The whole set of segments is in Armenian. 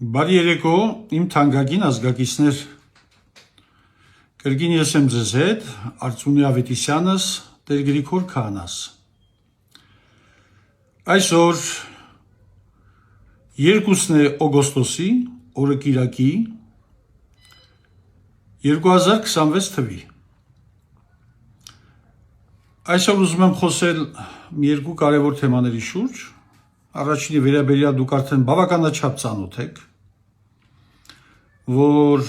Բարի երեկո, իմ թանկագին ազգակիցներ, կրկին ես եմ ձեզ հետ, Արծունի Ավետիսյանս, Տեր Գրիգոր Քահանաս։ Այսօր 2 օգոստոսի, օրը կիրակի, 2026 թվի։ Այսօր ուզում եմ խոսել մի երկու կարևոր թեմաների շուրջ։ Առաջինի վերաբերյալ դուք արդեն բավականաչափ ծանոթ եք, որ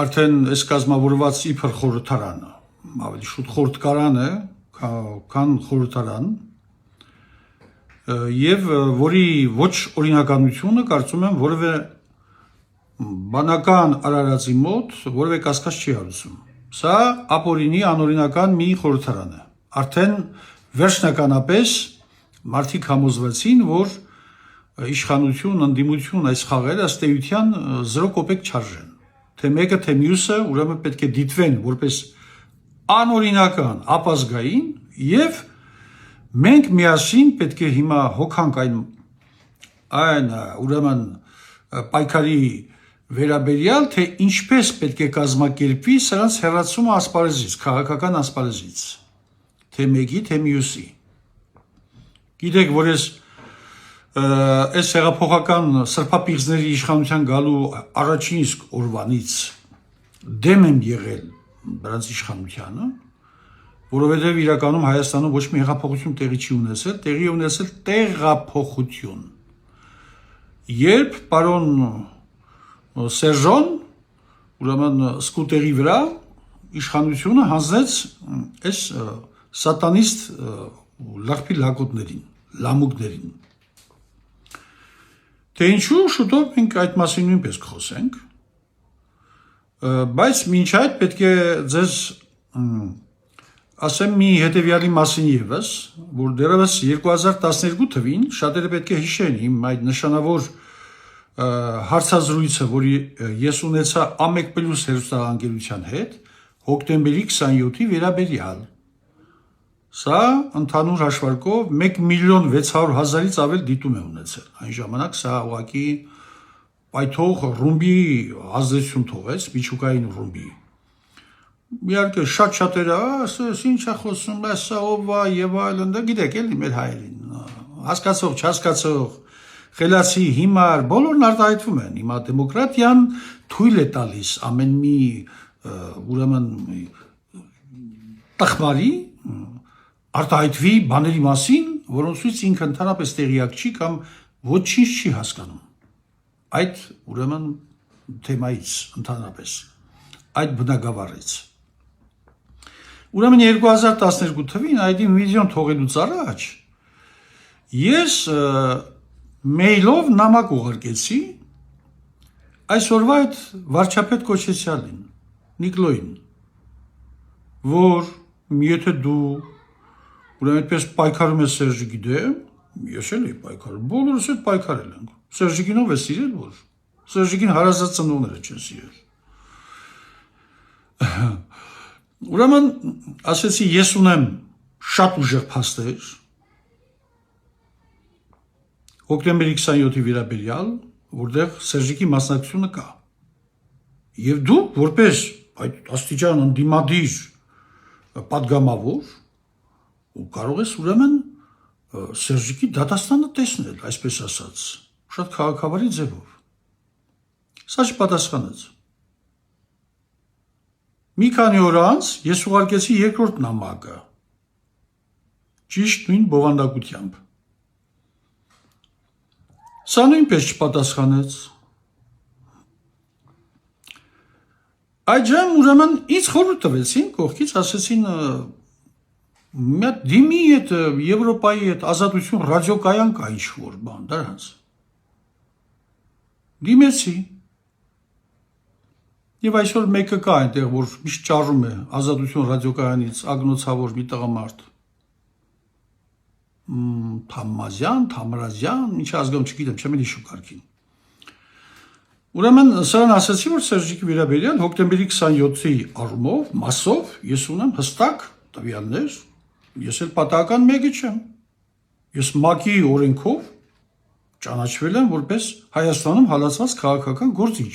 արդեն այս կազմավորված իբր խորհրդարանը, ավելի շուտ խորհրդարան է, քան խորհրդարան, եւ որի ոչ օրինականությունը կարծում եմ որևէ բանական արարածի մոտ որևէ կասկած չի հարուցում։ Սա ապօրինի անօրինական մի խորհրդարան է։ Արդեն վերջնականապես մարդիկ համոզվեցին, որ իշխանություն, ընդդիմություն այս խաղերը ըստ էության 0 կոպեկ չարժեն։ Թե մեկը, թե մյուսը ուրեմն պետք է դիտվեն որպես անօրինական, ապազգային եւ մենք միասին պետք է հիմա հոգանք այն ուրեմն պայքարի վերաբերյալ, թե ինչպես պետք է կազմակերպվի սրանց հեռացումը ասպարեզից, քաղաքական ասպարեզից, թե մեկի, թե մյուսի։ Գիտեք, որ այս հեղափոխական սրբապիղզների իշխանության գալու առաջին իսկ օրվանից դեմ եմ եղել նրանց իշխանությանը, որովհետև իրականում Հայաստանում ոչ մի հեղափոխություն տեղի չի ունեցել, տեղի ունեցել տեղափոխություն։ Երբ պարոն Սերժոն, ուրեմն սկուտերի վրա իշխանությունը հանձնեց այս սատանիստ լախպի լակոտներին, լամուկներին։ Թե ինչու շուտով մենք այդ մասին նույնպես կխոսենք, բայց մինչ այդ պետք է ձեզ ասեմ մի հետևյալի մասին ևս, որ դեռևս 2012 թվին շատերը պետք է հիշեն իմ այդ նշանավոր հարցազրույցը, որի ես ունեցա Ամեկ Պլյուս հեռուստաընկերության հետ հոկտեմբերի 27-ի վերաբերյալ։ Սա ընդհանուր հաշվարկով 1.600.000-ից ավել դիտում է ունեցել։ Այն ժամանակ սա ուղղակի պայթող ռումբի ազդեցություն թողեց, միջուկային ռումբի։ Իհարկե շատ-շատերը, ասես ինչ է խոսում, սա ով է եւ այլն, դա գիտեք էլի մեր հայերին, հասկացող, չհասկացող, խելացի, հիմար, բոլորն արտահայտվում են։ Հիմա դեմոկրատիան թույլ է տալիս ամեն մի ուրեմն տխմարի արտահայտվի բաների մասին, որոնցից ինքը ընդհանրապես տեղյակ չի կամ ոչինչ չի հասկանում։ Այդ ուրեմն թեմայից ընդհանրապես, այդ բնագավառից։ Ուրեմն 2012 թվին այդ վիդեոն թողելուց առաջ ես մեյլով նամակ ուղարկեցի այսօրվա այդ վարչապետ կոչեցյալին, Նիկլոյին, որ եթե դու ուրեմն այդպես պայքարում ես Սերժիկի դեմ, ես էլ էի պայքարում, բոլորս էլ պայքարել ենք։ Սերժիկին ով է սիրել, որ Սերժիկին հարազատ ծնողները չեն սիրել։ Ուրեմն ասեցի ես ունեմ շատ ուժեղ փաստեր հոկտեմբերի 27-ի վերաբերյալ, որտեղ Սերժիկի մասնակցությունը կա։ Եվ դու որպես այդ աստիճան ընդդիմադիր պատգամավոր ու կարող ես ուրեմն Սերժիկի դատաստանը տեսնել, այսպես ասած, շատ քաղաքավարի ձևով։ Սա չպատասխանեց։ Մի քանի օր անց ես ուղարկեցի երկրորդ նամակը, ճիշտ նույն բովանդակությամբ։ Սա նույնպես չպատասխանեց։ Այժմ ուրեմն ինձ խորհուրդ տվեցին, կողքից ասեցին մի հատ դիմի այդ Եվրոպայի այդ ազատություն ռադիոկայան կա ինչ-որ բան, դրանց։ Դիմեցի։ Եվ այսօր մեկը կա այնտեղ, որ միշտ ճարում է ազատություն ռադիոկայանից ագնոցավոր մի տղամարդ։ Թամրազյան, ինչ ազգում չգիտեմ, չեմ էլ հիշում կարգին։ Ուրեմն սրան ասացի, որ Սերժիկի վերաբերյալ հոկտեմբերի 27-ի առումով, մասով ես ունեմ հստակ տվյալներ, ես էլ պատահական մեկը չեմ։ Ես ՄԱԿ-ի օրենքով ճանաչվել են որպես Հայաստանում հալածված քաղաքական գործիչ։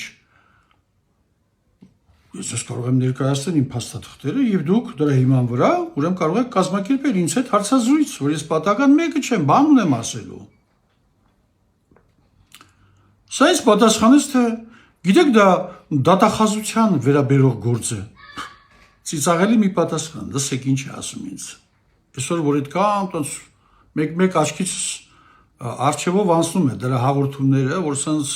Ես ես կարող եմ ներկայացնել իմ փաստաթղթերը եւ դուք դրա հիման վրա ուրեմն կարող եք կազմակերպել ինձ հետ հարցազրույց, որ ես պատական մեկը չեմ, բան ունեմ ասելու։ Սա ինձ պատասխանեց, թե գիտեք դա դատախազության վերաբերող գործ է։ Ծիծաղելի մի պատասխան, լսեք ինչ է ասում ինձ։ Այսօր որ այդ կամ տոնց մեկ աչքից արխիվով անցնում է դրա հաղորդումները, որ սենց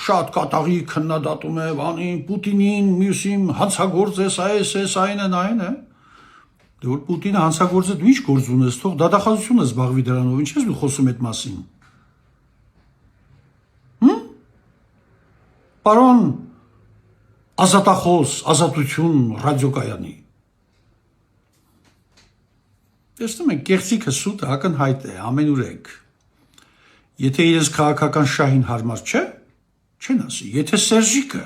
շատ կատաղի քննադատում է բանին, Պուտինին, մյուսին հանցագործ է, սա է, այն է։ Դե որ Պուտինը հանցագործ է, դու ինչ գործ ունես, թող դատախազությունը զբաղվի դրանով, ինչ ես դու խոսում այդ մասին։ Պարոն ազատախոս, ազատություն ռադիոկայանի։ Տեսնում եք, կեղծիքը սուտ ակնհայտ է, ամենուրեք։ Եթե իրենց քաղաքական շահին հարմար չէ, չեն ասի, եթե Սերժիկը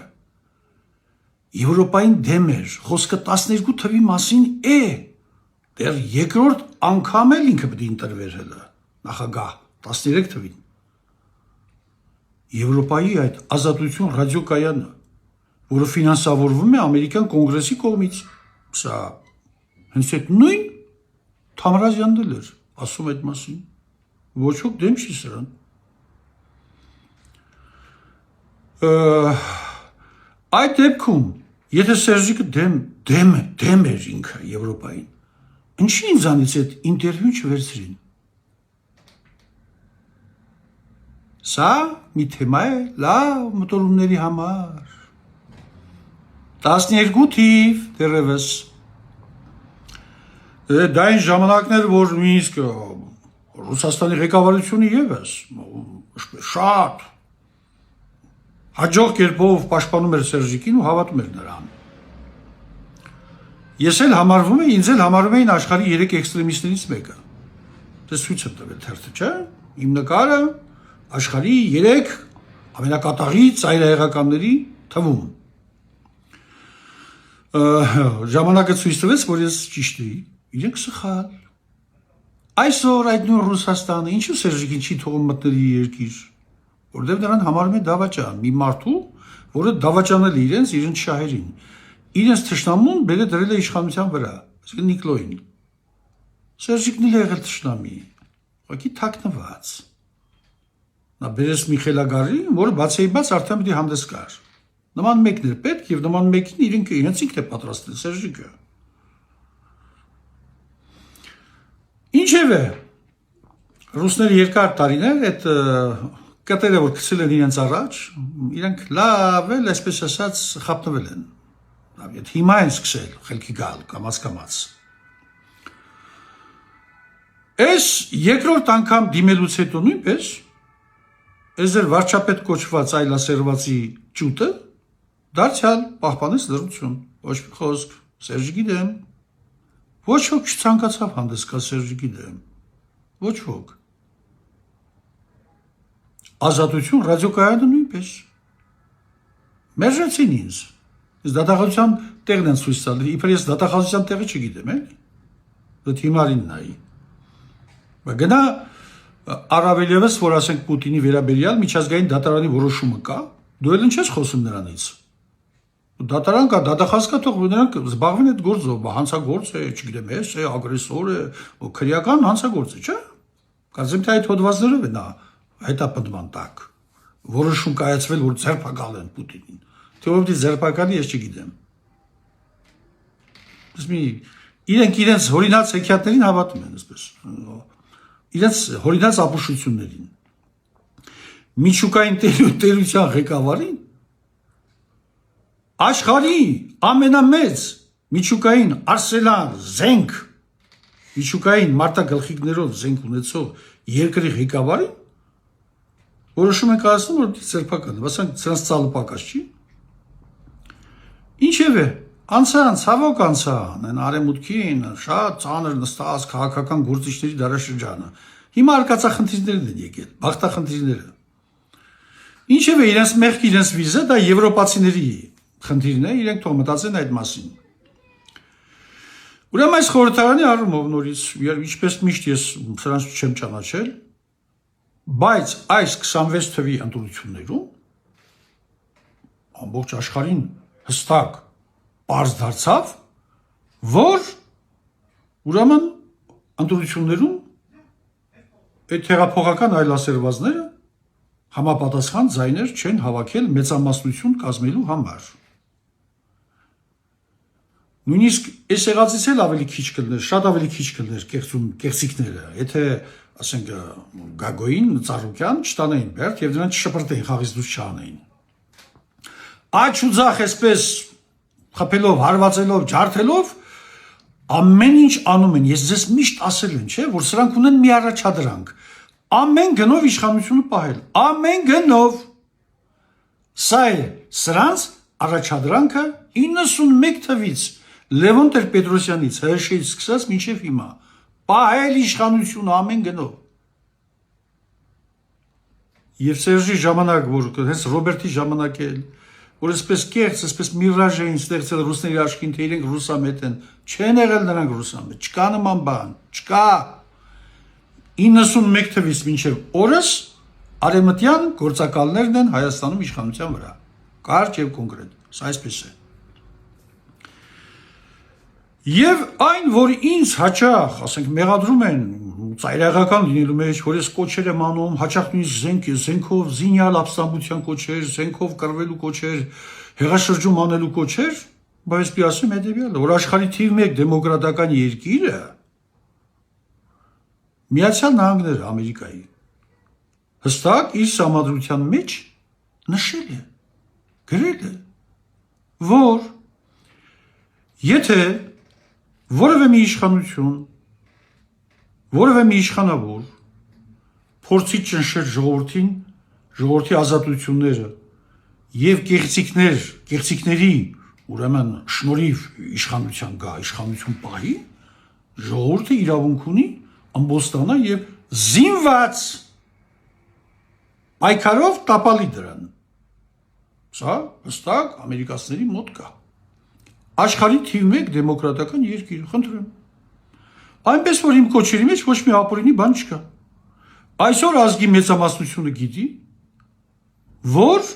Եվրոպային դեմ էր, խոսքը 12 թվի մասին է, դեռ երկրորդ անգամ էլ ինքը պետք է ընտրվեր հելը, նախագահ 13 թվին։ Եվրոպայի այդ ազատություն ռադիոկայանը, որը ֆինանսավորվում է ամերիկյան կոնգրեսի կողմից, սա հենց այդ նույն Թամրազյանն էլ էր ասում այդ մասին, ոչ ոք դեմ չի սրան։ Այդ դեպքում, եթե Սերժիկը դեմ էր ինքը Եվրոպային, ինչի ինձանից այդ ինտերվյուն չվերցրին։ Սա մի թեմա է լավ մտորումների համար։ 12 թիվ դեռևս։ Դա այն ժամանակներ, որ նույնիսկ Ռուսաստանի ղեկավարությունը ևս շատ հաջող կերպով պաշտպանում էր Սերժիկին ու հավատում էր նրան։ Ես էլ համարվում եմ, ինձ էլ համարում էին աշխարհի 3 էքստրեմիստներից մեկը։ Դες ցույց եմ տվել թերթը, չէ՞։ Իմ նկարը աշխարհի 3 ամենակատաղի ծայրահեղականների թվում։ Ժամանակը ցույց տվեց, որ ես ճիշտ էի, իրենք սխալ։ Այսօր այդ նույն Ռուսաստանը ինչու Սերժիկին չի թողում մտնել իր երկիր, որտեղ նրան համարում է դավաճան, մի մարդու, որը դավաճանել է իրենց շահերին, իրենց թշնամուն բերել դրել է իշխանության վրա, այսինքն Նիկլոյին։ Սերժիկն էլ եղել թշնամի, ուղղակի թաքնված։ Նա բերեց մի խելագարի, որը բացեիբաց արդեն պետք է հանդես գար։ Նման մեկն էր պետք եւ նման մեկին իրենց ինքն է պատրաստել Սերժիկը։ Ինչևէ, ռուսները երկար տարիներ այդ կտերը որ գցել են իրենց առաջ, իրենք լավ էլ այսպես ասած խափնվել են։ Լավ, եթե հիմա են սկսել խելքի գալ կամաց։ Այս երկրորդ անգամ դիմելուց հետո նույնպես Էզեր վարչապետ կոչված այլասերվածի ճուտը դարձյալ պահպանեց լռություն, ոչ մի խոսք, Սերժիկի դեմ, ոչ ոք չցանկացավ հանդես գալ Սերժիկի դեմ, ոչ ոք։ Ազատություն ռադիոկայանը նույնպես։ Մերժեցին ինձ դատախազության տեղն են ցույց տալի, իբր ես դատախազության տեղը չգիտեմ, էլի։ Դա հիմարին նայի։ Բայց գնա առավելևս, որ ասենք Պուտինի վերաբերյալ միջազգային դատարանի որոշումը կա, դու էլ ինչ ես խոսում նրանից։ Դատարան կա, դատախազ կա, թող նրանք զբաղվեն այդ գործով, հանցագործ է, չգիտեմ, էս է, ագրեսոր է, քրեական հանցագործ է, չէ՞։ Կարծեմ թե այդ հոդվածներով է նա հետապնդման տակ։ Որոշում կայացվել, որ ձերբակալ են Պուտինին։ Թե ով ձերբակալի, ես չգիտեմ։ Իրենք իրենց հորինած հեքիաթներին հավատում են, այսպես։ Իրենց հորինած ապուշություններին։ Միջուկային տերության ղեկավարին աշխարհի ամենամեծ միջուկային արսենալ զենք միջուկային մարտագլխիկներով զենք ունեցող երկրի ղեկավարին որոշում են կայացնում, որ ձերբակալն է, ասենք սրանց ծալը պակաս չի։ Ինչևէ, անցան, ցավոք անցան, այն արեմուտքին շատ ծանր նստած քաղաքական գործիչների դարաշրջանը։ Հիմա արկածախնդիրներն են եկել, բախտախնդիրները։ Ինչևէ, իրենց մեղք, իրենց վիզը դա եվրոպացիների խնդիրն է, իրենք թող մտածեն այդ մասին։ Ուրեմն այս խորհրդարանի առումով նորից, ինչպես միշտ ես սրանց չեմ ճանաչել, Բայց այս 26 թվի ընտրություններում ամբողջ աշխարհին հստակ պարզ դարձավ, որ ուրեմն ընտրություններում այդ հեղափոխական այլասերվածները համապատասխան ձայներ չեն հավաքել մեծամասնություն կազմելու համար։ Նույնիսկ այս եղածից էլ ավելի քիչ կլներ, շատ ավելի քիչ կլներ կեղծիքները, եթե ասենք Գագոին, Ծառուկյան չտանեին Բերդ եւ դրանց չշպրտեին, խաղից դուրս չանեին։ Աջ ու ձախ այսպես խփելով, հարվածելով, ջարդելով ամեն ինչ անում են։ Ես ձեզ միշտ ասել եմ, չէ՞, որ սրանք ունեն մի առաջադրանք։ Ամեն գնով իշխանությունը պահել, ամեն գնով։ Սա է սրանց առաջադրանքը 91 թվից Լևոն Տեր-Պետրոսյանից ՀՀՇ-ից սկսած մինչև հիմա պահել իշխանությունը ամեն գնով։ Եվ Սերժի ժամանակ, որ հենց Ռոբերտի ժամանակ էլ, որ այսպես կեղծ, այսպես միրաժ էին ստեղծել ռուսների աչքին, թե իրենք ռուսամետ են, չեն եղել նրանք ռուսամետ, չկա նման բան, չկա։ 91 թվից մինչև օրս արևմտյան գործակալներն են Հայաստանում իշխանության վրա, կարճ եւ կոնկրետ, սա այսպես է։ Եվ այն, որ ինձ հաճախ, ասենք, մեղադրում են ծայրահեղական լինելու մեջ, որ ես կոչեր եմ անում, հաճախ նույնիսկ զենքով զինյալ ապստամբության կոչեր, զենքով կռվելու կոչեր, հեղաշրջում անելու կոչեր, բայց պիտի ասեմ հետևյալը, որ աշխարհի թիվ 1 դեմոկրատական երկիրը Միացյալ Նահանգները Ամերիկայի հստակ իր սահմանադրության մեջ նշել է, գրել է, որ եթե որևէ մի իշխանություն, որևէ մի իշխանավոր փորձի ճնշել ժողովրդին, ժողովրդի ազատությունները եւ կեղծիքների ուրեմն շնորհիվ իշխանության գա, իշխանություն պահի, ժողովուրդը իրավունք ունի ամբոստանա եւ զինված պայքարով տապալի դրան։ Սա հստակ ամերիկացիների մոտ կա։ Աշխարհի թիվ 1 դեմոկրատական երկիր, խնդրեմ։ Այնպես որ իմ կոչերի մեջ ոչ մի ապօրինի բան չկա։ Այսօր ազգի մեծամասնությունը գիտի, որ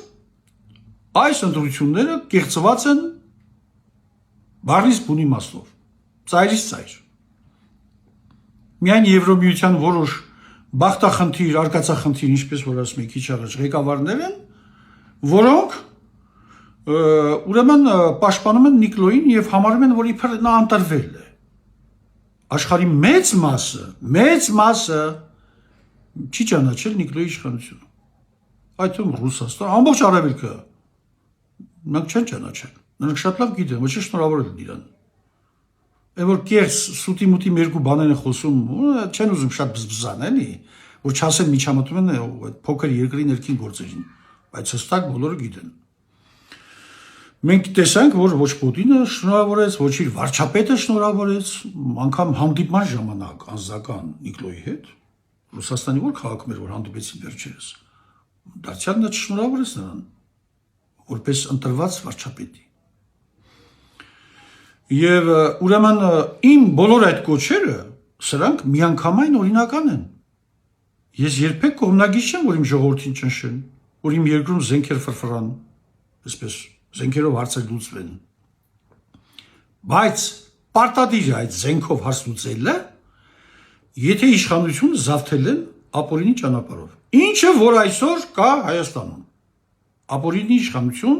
այս ընտրությունները կեղծված են բառից բունի մասով, ծայրից ծայր։ Միայն Եվրոմիության որոշ բախտախնդիր, արկածախնդիր, ինչպես որ ասում եք քիչ առաջ, ղեկավարներ են, որոնք ուրեմն պաշտպանում են Նիկլոյին եւ համարում են, որ իբր նա անտրվել է։ Աշխարհի մեծ մասը չի ճանաչել Նիկլոյի իշխանությունը։ Այդ թվում Ռուսաստան, ամբողջ Արևելքը նրանք չեն ճանաչել։ Նրանք շատ լավ գիտեն, ոչ շնորհավորել են իրան։ Այն որ կերս սուտի մուտի երկու բաներ են խոսում, չեն ուզում շատ բզբզան, էլի, որ չասեն միջամտում են այդ փոքր երկրի ներքին գործերին, բայց հստակ բոլորը գիտեն։ Մենք տեսանք, որ ոչ Պուտինը շնորհավորեց, ոչ իր վարչապետը շնորհավորեց, անգամ հանդիպման ժամանակ անձնական Նիկլոյի հետ, Ռուսաստանի որ քաղաքում էր, որ հանդիպեցին վերջերս, դարձյալ նա չշնորհավորեց նրան, որպես ընտրված վարչապետի։ Եվ ուրեմն իմ բոլոր այդ կոչերը, սրանք միանգամայն օրինական են։ Ես երբեք կողմնակից չեմ, որ իմ ժողովրդին ճնշեն, որ իմ երկրում զենքեր ֆրֆրան, այսպես զենքերով հարցեր լուծվեն։ Բայց պարտադիր է այդ զենքով հարց լուծելը, եթե իշխանությունը զավթել են ապօրինի ճանապարհով։ Ինչը որ այսօր կա Հայաստանում։ Ապօրինի իշխանություն,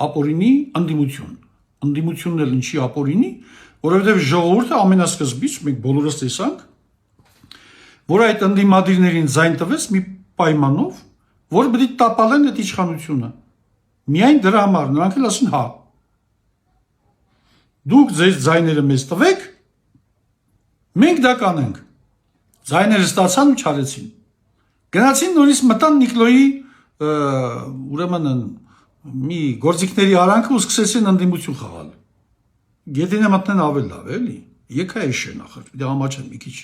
ապօրինի ընդդիմություն։ Ընդդիմությունն էլ ինչի ապօրինի, որովհետև ժողովուրդը ամենասկզբից մենք բոլորս տեսանք, որ այդ ընդդիմադիրներին ձայն տվեց մի պայմանով, որ պետք է տապալեն այդ իշխանությունը։ Միայն դրա համար նրանք էլ ասին հա։ Դուք ձեր ձայները մեզ տվեք, մենք դա կանենք։ Ձայները ստացան ու չարեցին։ Գնացին նորից մտան Նիկլոյի ուրեմն մի գործիքների արանքը ու սկսեցին ընդդիմություն խաղալ։ Գետինը մտնեն ավել լավ, էլի։ Եկա էշեն ախր, դե ամաչեն մի քիչ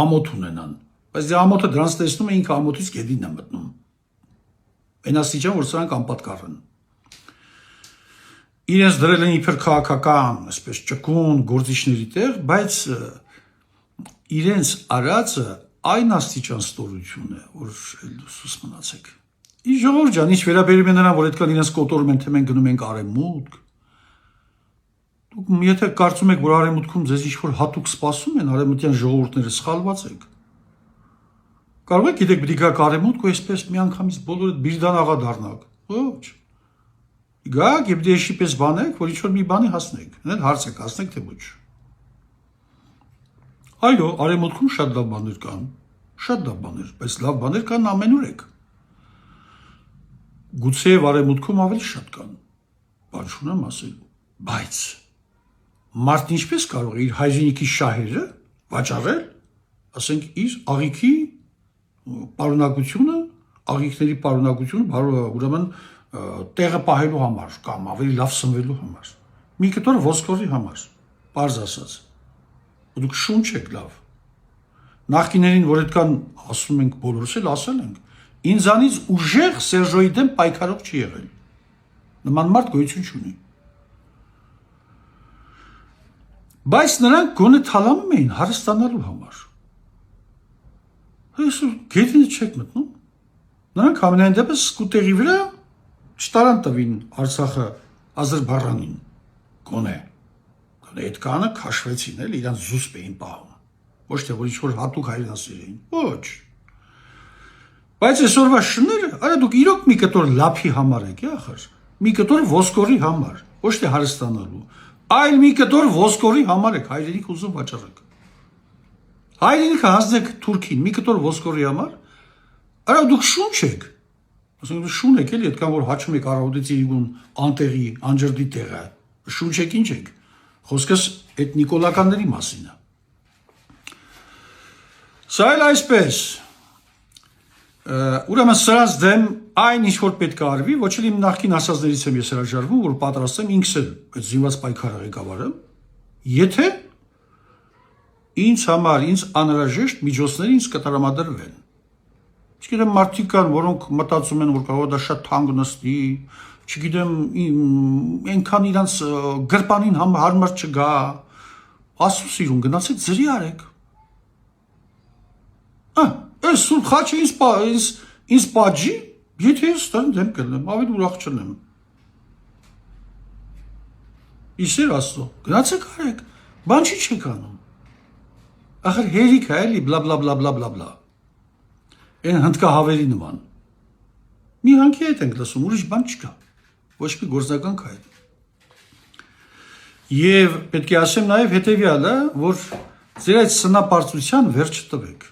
ամոթ ունենան։ Բայց դե ամոթը դրանց տեսնում է ինքը ամոթից գետինն է մտնում։ Այն աստիճան, որ սրանք անպատկառ են։ Իրենց դրել են իբր քաղաքական, այսպես ճկուն գործիչների տեղ, բայց իրենց արածը այն աստիճան ստորություն է, որ դուսուս մնացեք։ Ինչ ժողովուրդ ջան, ինչ վերաբերում է նրան, որ այդքան իրենց կոտորում են, թե մենք գնում ենք արևմուտք։ Դուք եթե կարծում եք, որ արևմուտքում ձեզ ինչ-որ հատուկ սպասում են, արևմտյան ժողովուրդները սխալված եք։ Կարող եք գիտեք պիտի գաք արևմուտք ու այսպես միանգամից բոլորը բիրդան աղա դառնաք։ Ոչ։ Գաք եւ դեշի պես բանեք, որ ինչ-որ մի բանի հասնեք։ Հենց հարց եք հասնեք, թե ոչ։ Այո, արևմուտքում շատ լավ բաներ կան։ Շատ լավ բաներ, բայց լավ բաներ կան ամենուրեք։ Գուցեև արևմուտքում ավելի շատ կան։ Բան չունեմ ասել, բայց մարդն ինչպես կարող է իր հայրենիքի շահերը վաճառել, ասենք իր աղիքի պարունակությունը, աղիքների պարունակությունը, ուրեմն տեղը պահելու համար կամ ավելի լավ սնվելու համար։ Մի կտոր ոսկորի համար, պարզ ասած։ Դուք շունչ եք լավ։ Նախկիներին, որ այդքան ասում ենք բոլորս էլ ասել ենք, ինձանից ուժեղ Սերժոյի դեմ պայքարող չի եղել։ Նման մարդ գոյություն չունի։ Բայց նրանք գոնե թալանում էին հարստանալու համար։ Այսօր գետինը չեք մտնում։ Նրանք ամենայն դեպս սկուտերի վրա չտարան տվին Արցախը Ադրբեջանին։ Գոնե այդ կանը քաշվեցին էլ իրանց զուսպ էին պահում։ Ոչ թե որ ինչ-որ հատուկ հայրենասեր էին։ Ոչ։ Բայց այսօրվա շները, արա դուք իրոք մի կտոր լափի համար եք, ախր։ Մի կտոր ոսկորի համար, ոչ թե հարստանալու, այլ մի կտոր ոսկորի համար եք հայրենիք ուզում վաճառեք։ Հայրենիքը հանձնեք Թուրքին մի կտոր ոսկորի համար, արա դուք շունչ եք։ Ասենք դուք շուն եք էլի, այդքան որ հաչում եք առավոտից իրգուն անտեղի, անջրդի տեղը։ Շունչ եք ինչ եք։ Խոսքս այդ նիկոլականների մասին է։ Սա էլ այսպես։ Ուրեմն սրանց դեմ այն ինչ որ պետք է արվի, ոչ էլ իմ նախկին ասածներից եմ ես հրաժարվում, որ պատրաստ եմ ինքս էլ այդ զինված պայքարը ղեկավարեմ, եթե ինձ համար ինձ անհրաժեշտ միջոցները ինձ կտրամադրվեն։ Չգիտեմ մարդիկ կան, որոնք մտածում են, որ կարող է դա շատ թանկ նստի, չգիտեմ, այնքան իրանց գրպանին հարմար չգա, ասու սիրուն գնացեք ձրի արեք։ Այս սուր խաչը ինձ պատժի, եթե ես ստան դեմ կլնեմ, ավելի ուրախ չնեմ։ Իսեր աստո, գնացեք արեք, բան չի չեք անում։ Ախր հերիք է էլի, բլա բլա բլա բլա բլա բլա։ Այն հնդկա հավերի նման։ Մի հանքի հետ ենք լսում, ուրիշ բան չկա։ Ոչ մի գործնական քայլ։ Եվ պետք է ասեմ նաև հետևյալը, որ ձեր այդ սնապարծության վերջ տվեք։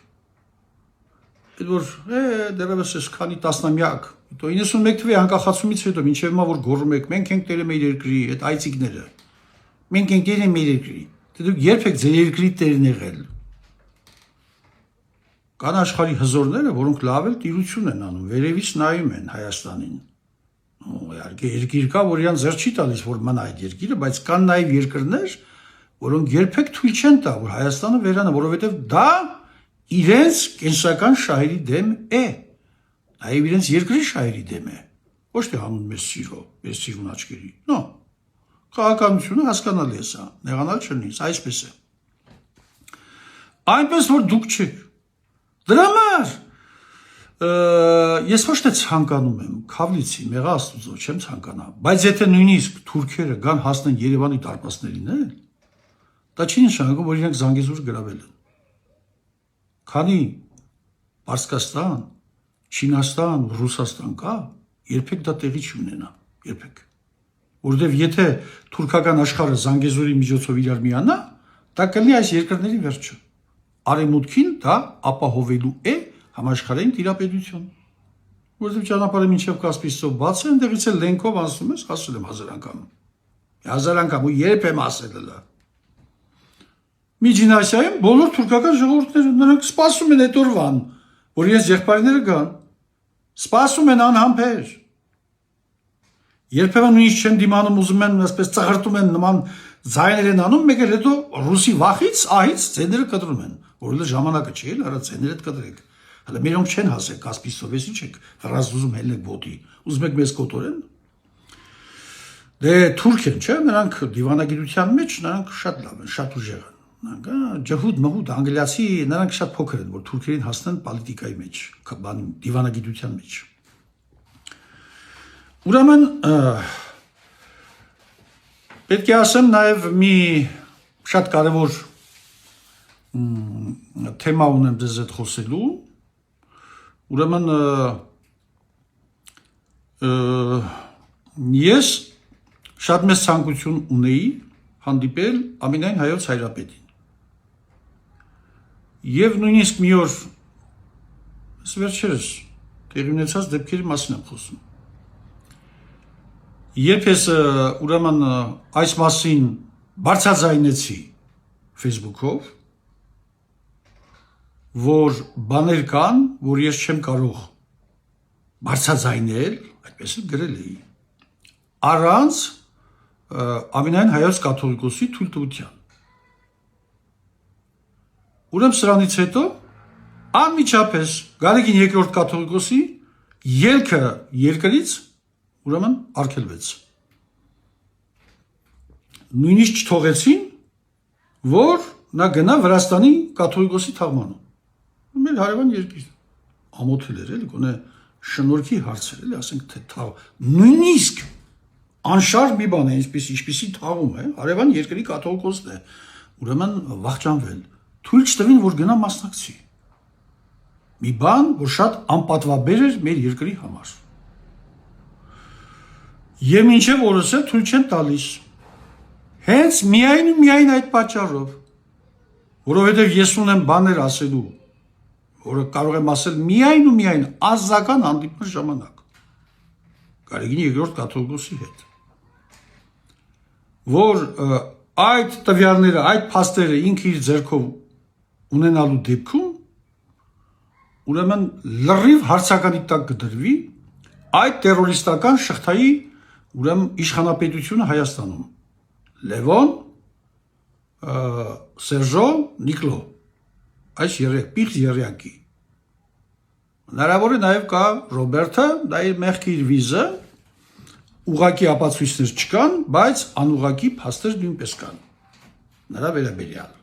Այդ որ դեռևս էս քանի տասնամյակ, 91 թվականի անկախացումից հետո մինչև հիմա որ գոռում եք, մենք ենք տերը մեր երկրի, այդ այցիկները։ Մենք ենք տերը մեր երկրի։ Դե դուք երբ եք ձեր երկրի տերն եղել։ Կան աշխարհի հզորները, որոնք լավ էլ տիրություն են անում, վերևից նայում են Հայաստանին։ Իհարկե երկիր կա, որ իրան ձեռ չի տալիս, որ մնա այդ երկիրը, բայց կան նաև երկրներ, որոնք երբեք թույլ չեն տա, որ Հայաստանը վերանա, որովհետև դա իրենց կենսական շահերի դեմ է, նաև իրենց երկրի շահերի դեմ է, ոչ թե հանուն մեզ սիրուն աչքերի, նո, քաղաքականությունը հասկանալի է սա, նեղանալ չնի, այսպես է, այնպես որ դուք չեք, դրա համար, ես ոչ թե ցանկանում եմ, քավլիցի, մեղա աստուծո, չեմ ցանկանա, բայց եթե նույնիսկ թուրքերը գան հասնեն Երևանի դարպասներին, դա չի նշանակում, որ իրենք Զանգեզուր գրավել են։ Քանի Պարսկաստան, Չինաստան, Ռուսաստան կա, երբեք դա տեղի չունենա, երբեք։ Որովհետև եթե թուրքական աշխարհը Զանգեզուրի միջոցով իրար միանա, դա կլինի այս երկրների վերջը։ Արևմուտքին դա ապահովելու է համաշխարհային տիրապետություն։ Որովհետև ճանապարհը մինչև Կասպից ծով բաց է, այնտեղից էլ լենքով անցնում ես, ասել եմ 1000 անգամ։ 1000 անգամ ու երբ եմ ասել դա։ Միջին Ասիայում բոլոր թուրքական ժողովուրդները նրանք սպասում են այդ օրվան, որ իրենց եղբայրները գան։ Սպասում են անհամբեր։ Երբեմն նույնիսկ չեն դիմանում, ուզում են այսպես ծղրտում են նման ձայներ են անում, մեկ էլ հետո ռուսի վախից, ահից ձեները կտրում են, որ էլ ժամանակը չի էլ, արա ձեները հետ կտրեք։ Հələ մերոնք չեն հասել Կասպից ծովից, ինչ եք վրազդուզում հելնեք ոտի, ուզում եք մեզ կոտորեն։ Դե թուրք են, չէ՞, նրանք դիվանագիտության մեջ նրանք շատ լավ են, շատ ուժեղ են։ ջհուդ մհուդ անգլիացի նրանք շատ փոքր են, որ թուրքերին հասնեն պոլիտիկայի մեջ, դիվանագիտության մեջ։ Ուրեմն պետք է ասեմ նաև մի շատ կարևոր թեմա ունեմ ձեզ հետ խոսելու։ Ուրեմն ես շատ մեծ ցանկություն ունեի հանդիպել Ամինայն հայոց հայրապետին։ Եվ նույնիսկ մի օր վերջերս տեղի ունեցած դեպքերի մասին եմ խոսում։ Երբ ես ուրեմն այս մասին բարձրաձայնեցի Facebook-ով, որ բաներ կան, որ ես չեմ կարող բարձրաձայնել, այդպես էլ գրել էի, առանց Ամինայն հայոց կաթողիկոսի թույլտվության։ Ուրեմն սրանից հետո անմիջապես Գարեգին II կաթողիկոսի ելքը երկրից ուրեմն արգելվեց։ Նույնիսկ չթողեցին, որ նա գնա Վրաստանի կաթողիկոսի թաղմանում։ Մեր հարևան երկիր ամոթել էր, էլի գոնե շնորհքի հարցեր, էլի ասենք թե թաղ։ Նույնիսկ անշարժ մի բան է, ինչպիսի թաղում է, հարևան երկրի կաթողիկոսն է, ուրեմն վախճանվել, թույլ չտվին, որ գնա մասնակցի։ Մի բան, որ շատ անպատվաբեր էր մեր երկրի համար։ Եվ մինչև օրս է թույլ չեն տալիս։ Հենց միայն ու միայն այդ պատճառով, որովհետև ես ունեմ բաներ ասելու, որը կարող եմ ասել միայն ու միայն ազգական հանդիպման ժամանակ Գարեգին II կաթողիկոսի հետ, որ այդ տվյալները, այդ փաստերը ինքը իր ձեռքով ունենալու դեպքում ուրեմն լրիվ հարցականի տակ կդրվի այդ տերորիստական շղթայի ուրեմն իշխանապետությունը Հայաստանում։ Լևոն, Սերժո, Նիկլո, այս պիղծ եռյակի։ Հնարավոր է նաև կա Ռոբերտը, դա իր մեղքի իր վիզը, ուղղակի ապացույցներ չկան, բայց անուղղակի փաստեր նույնպես կան։ Նրա վերաբերյալ։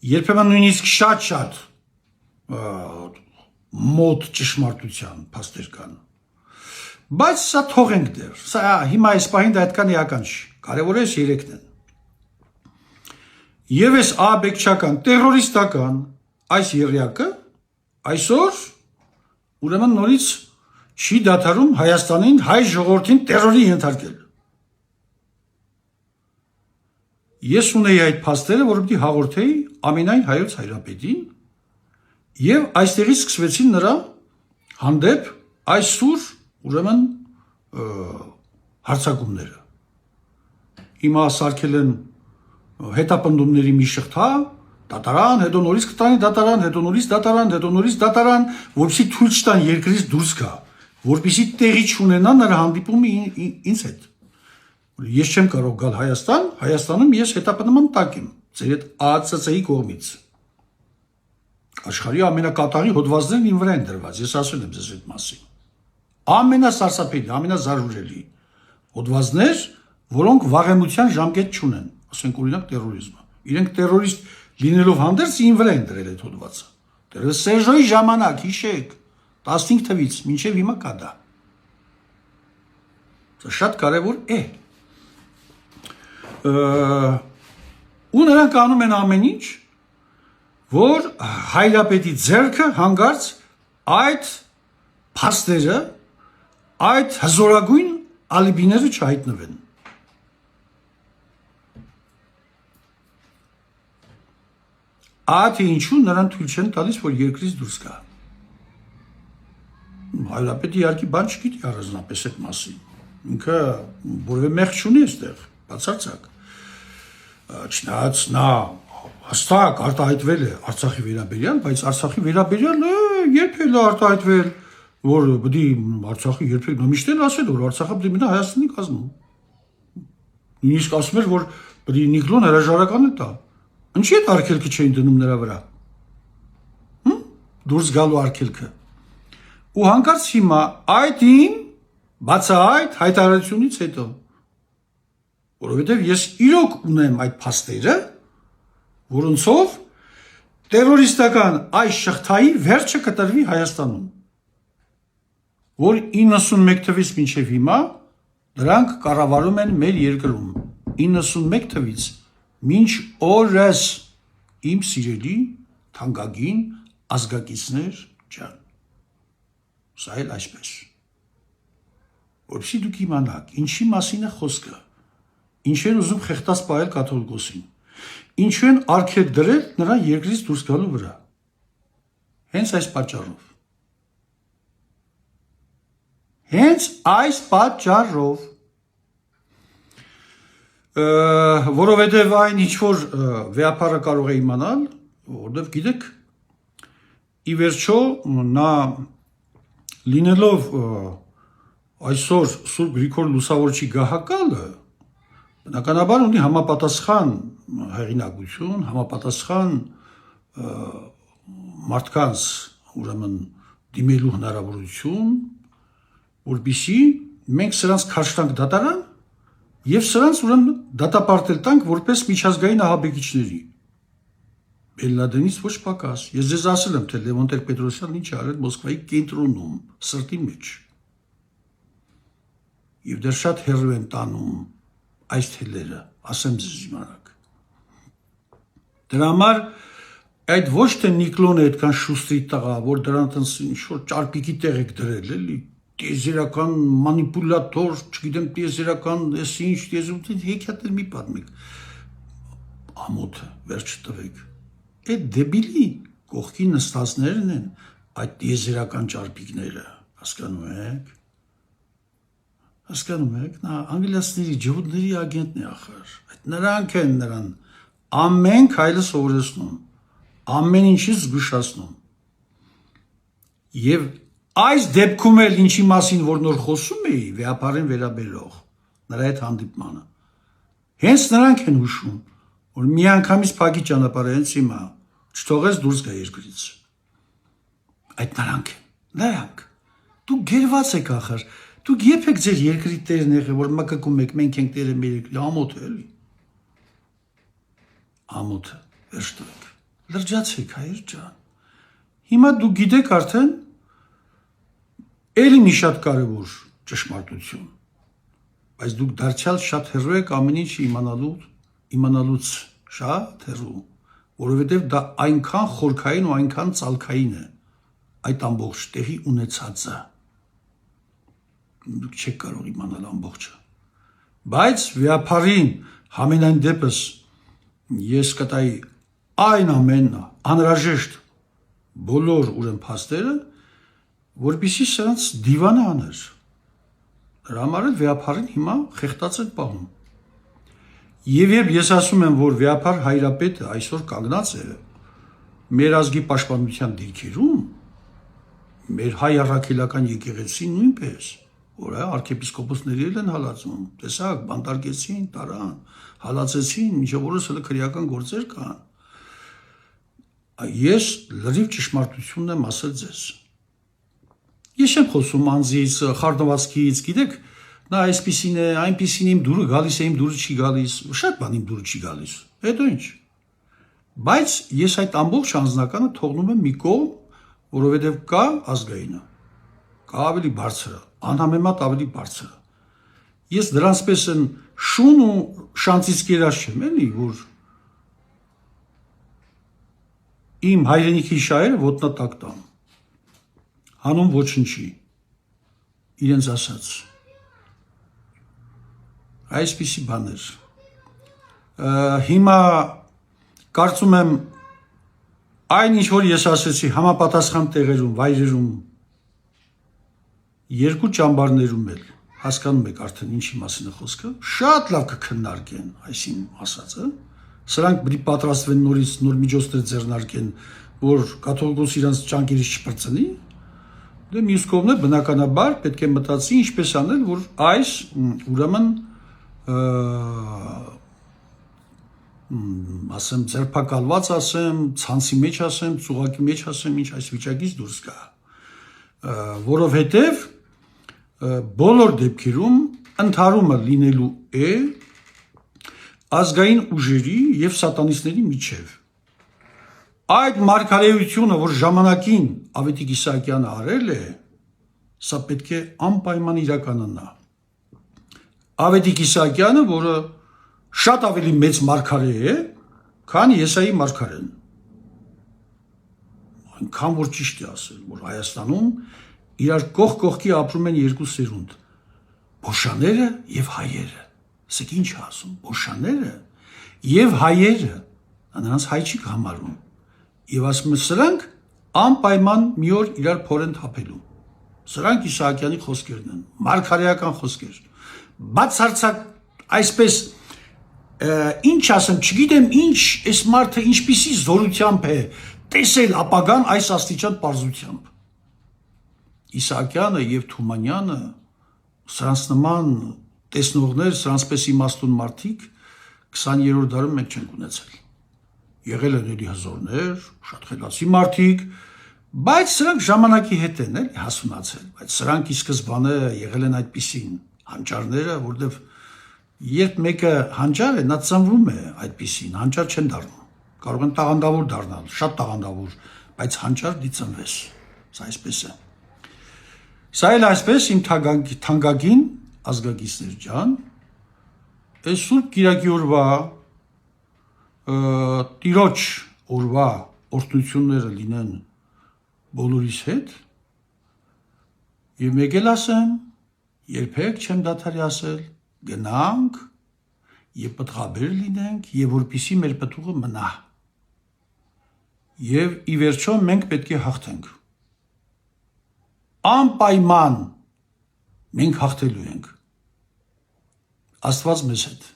Երբեմն նույնիսկ շատ մոտ ճշմարտության փաստեր կան։ Բայց սա թողենք դեռ։ Սա հիմա այս պահին դա այդքան էական չի։ Կարևորը այս երեքն են։ Եվ այս աբեկչական, տերորիստական այս եռյակը այսօր ուրեմն նորից չի դադարում Հայաստանին, հայ ժողովրդին տերորի ենթարկել։ Ես ունեի այդ փաստերը, որ պիտի հաղորդեի Ամինայն հայոց հայրապետին, եւ այստեղից սկսվեցին նրա հանդեպ այս սուր ուրեմն հարցակումները։ Հիմա սարքել են հետապնդումների մի շղթա, դատարան, հետո նորից կտանի դատարան, հետո նորից դատարան, հետո նորից դատարան, որպեսզի թույլ չտան երկրից դուրս գա, որպեսզի տեղի չունենա նրա հանդիպումը ինձ հետ։ Ես չեմ կարող գալ Հայաստան, Հայաստանում ես հետապնդման տակ եմ, ձեր հետ ԱԱՑՑ-ի կողմից։ Աշխարհի ամենակատաղի հոդվածներն իմ վրա են դրված, ես ասել եմ ձեզ այդ մասին։ Ամենասարսափելի, ամենազարուրելի հոդվածներ, որոնք վաղեմության ժամկետ չունեն, ասենք օրինակ տերորիզմը։ Իրենք տերորիստ լինելով հանդերձ իմ վրա են դրել այդ հոդվածը։ Դեռ Սերժոյի ժամանակ, հիշեք, 15 թվից մինչև հիմա կա դա։ Դա շատ կարևոր է։ Ու նրանք անում են ամեն ինչ, որ հայրապետի ձեռքը հանգարց այդ փաստերը, այդ հզորագույն ալիբիները չհայտնվեն։ Ահա ինչու նրան թույլ չեն տալիս, որ երկրից դուրս գա։ Հայրապետը իհարկե բան չգիտի առանձնապես այդ մասին։ Ինքը որևէ մեղք չունի այստեղ, բացարձակ։ Չնայած նա հստակ արտահայտվել է Արցախի վերաբերյալ, բայց Արցախի վերաբերյալ երբ էլ արտահայտվել, որ պիտի Արցախի երբեք միշտ էլ ասել, որ Արցախը պիտի մնա Հայաստանի կազմում։ Նույնիսկ ասում էր, որ պիտի Նիկլոն հրաժարական է տա։ Ինչի՞ այդ արգելքը չէին դնում նրա վրա։ Դուրս գալու արգելքը։ Ու հանկարծ հիմա այդին բացահայտ հայտարարությունից հետո, որովհետև ես իրոք ունեմ այդ փաստերը, որոնցով տերորիստական այս շղթայի վերջը կտրվի Հայաստանում, որ 91 թվից մինչև հիմա դրանք կառավարում են մեր երկրում, 91 թվից մինչ օրս, իմ սիրելի թանկագին ազգակիցներ ջան, սա էլ այսպես, որպեսզի դուք իմանաք, ինչի մասին է խոսքը, ինչ են ուզում խեղտած պահել կաթողիկոսին, ինչու են արգելք դրել նրա երկրից դուրս գալու վրա, հենց այս պատճառով, որովհետև այն ինչ-որ վեապարը կարող է իմանալ, որովհետև գիտեք, ի վերջո նա լինելով այսօր Սուրբ Գրիգոր Լուսավորչի գահակալը, բնականաբար ունի համապատասխան հեղինակություն, համապատասխան մարդկանց ուրեմն դիմելու հնարավորություն, որպեսզի մենք սրանց քարշ տանք դատարան եւ սրանց ուրեմն դատապարտել տանք որպես միջազգային ահաբեկիչների։ Բելլադենից ոչ պակաս։ Ես ձեզ ասել եմ, թե Լևոն Տեր-Պետրոսյանն ինչ արել Մոսկվայի կենտրոնում, սրտի մեջ։ Եվ դեռ շատ հեռու են տանում այս թելերը, ասեմ ձեզ իմանաք։ Դրա համար այդ ոչ թե Նիկլոնը այդքան շուստրի տղա, որ դրանց ինչ-որ ճարպիկի տեղ եք դրել, էլի, տիեզերական մանիպուլատոր, չգիտեմ, տիեզերական ես ինչ, հեքիաթներ մի պատմեք, ամոթը, վերջ տվեք, այդ դեբիլի կողքի նստածներն են այդ տիեզերական ճարպիկները, հասկանում եք, նա անգլիացիների, ջհուդների ագենտն է ախր, այդ նրանք են նրան ամեն քայլը սովորեցնում, ամեն ինչից զգուշացնում եւ այս դեպքում էլ ինչի մասին որ նոր խոսում էի վեապարին վերաբերող նրա այդ հանդիպմանը հենց նրանք են հուշում որ միանգամից փակի ճանապարհը հենց հիմա չթողես դուրս գա երկրից այդ նրանք դու գերված եք ախր դուք երբեք ձեր երկրի տերն եղեք որ մկկում եք մենք ենք տերը մեր երկրի ամոթ էլի ամոթը վերջտեք լրջացեք հայր ջան հիմա դու գիտեք արդեն էլի մի շատ կարևոր ճշմարտություն բայց դուք դարձյալ շատ հեռու եք ամեն ինչ իմանալուց շատ հեռու որովհետև դա այնքան խորքային ու այնքան ծալքային է այդ ամբողջ տեղի ունեցածը դուք չեք կարող իմանալ ամբողջը բայց վեապարին համենայն դեպս ես կտայի այն ամենը անհրաժեշտ բոլոր ուրեմն փաստերը որպեսզի սրանց դիվանը աներ դրա համար էլ վեապարին հիմա խեղտած են պահում եւ երբ ես ասում եմ որ վեապար հայրապետը այսօր կանգնած է մեր ազգի պաշտպանության դիրքերում մեր հայ առաքելական եկեղեցին նույնպես որ արքեպիսկոպոսների են հալածում տեսակ բանտարկեցին տարան հալածեցին մինչև օրս հələ քրեական գործեր կան ես լրիվ ճշմարտությունն եմ ասել ձեզ ես չեմ խոսում անձից խառնվածքից գիտեք նա այսպեսին է այնպեսին իմ դուրը գալիս է իմ դուրը չի գալիս շատ բան իմ դուրը չի գալիս հետո ինչ բայց ես այդ ամբողջ անձնականը թողնում եմ մի կողմ որովհետև կա ազգայինը կա ավելի բարձրը անհամեմատ ավելի բարձրը ես դրանց պես են շուն ու շանցից կերած չեմ էլի որ իմ հայրենիքի շահերը ոտնատակ տան հանուն ոչնչի իրենց ասած այսպիսի բաներ հիմա կարծում եմ այն ինչ որ ես ասեցի համապատասխան տեղերում վայրերում երկու ճամբարներում էլ հասկանում եք արդեն ինչի մասին է խոսքը շատ լավ կքննարկեն այսին ասածը սրանք պետք է պատրաստվեն նորից նոր միջոցներ ձեռնարկեն որ կաթողիկոս իրանց ճանկերից չպրծնի դե մյուս կողմն բնականաբար պետք է մտածի ինչպես անել որ այս ուրեմն ասեմ ձերբակալված ասեմ ցանցի մեջ ասեմ ծուղակի մեջ ասեմ ինչ այս վիճակից դուրս գա որովհետև բոլոր դեպքերում ընդհարումը լինելու է ազգային ուժերի եւ սատանիստների միջև Այդ մարգարեությունը, որ ժամանակին Ավետիք Իսահակյանը արել է, սա պետք է անպայման իրականանա։ Ավետիք Իսահակյանը, որը շատ ավելի մեծ մարգարե է, քան Եսայի մարգարեն։ Այնքան որ ճիշտ է ասել, որ Հայաստանում իրար կողք կողքի ապրում են երկու սերունդ՝ բոշաները եւ հայերը։ Սեք ինչ է ասում, բոշաները եւ հայերը, նրանց հայ չի համարում։ Եվ ասում է սրանք անպայման մի օր իրար փորեն թափելու։ Սրանք Իսահակյանի խոսքերն են, մարգարեական խոսքեր։ Բացարձակ այսպես ինչ ասեմ, չգիտեմ ինչ այս մարդը ինչպիսի զորությամբ է տեսել ապագան այս աստիճան պարզությամբ։ Իսահակյանը եւ Թումանյանը սրանց նման տեսնողներ, սրանցպես իմաստուն մարդիկ 20-րդ դարում մենք չենք ունեցել։ Եղել են էլի հզորներ, շատ խելացի մարդիկ, բայց սրանք ժամանակի հետ են էլի հասունացել, բայց սրանք ի սկզբանե եղել են այդպիսին հանճարները, որտեվ երբ մեկը հանճար է, նա ծնվում է այդպիսին, հանճար չեն դառնում։ Կարող են տաղանդավոր դառնալ, շատ տաղանդավոր, բայց հանճար դի ծնվես։ Սա այսպես է։ Սա էլ այսպես իմ թանկագին ազգագիցներ ջան, այս Սուրբ Կիրակի օրվա Տիրոջ օրվա օրհնությունները լինեն բոլորիս հետ, եւ մեկ էլ ասեմ, երբեք չեմ դադարի ասել, գնանք եւ պտղաբեր լինենք եւ որպիսի մեր պտուղը մնա։ Եվ ի վերջո մենք պետք է հաղթենք։ Անպայման մենք հաղթելու ենք։ Աստված մեզ հետ։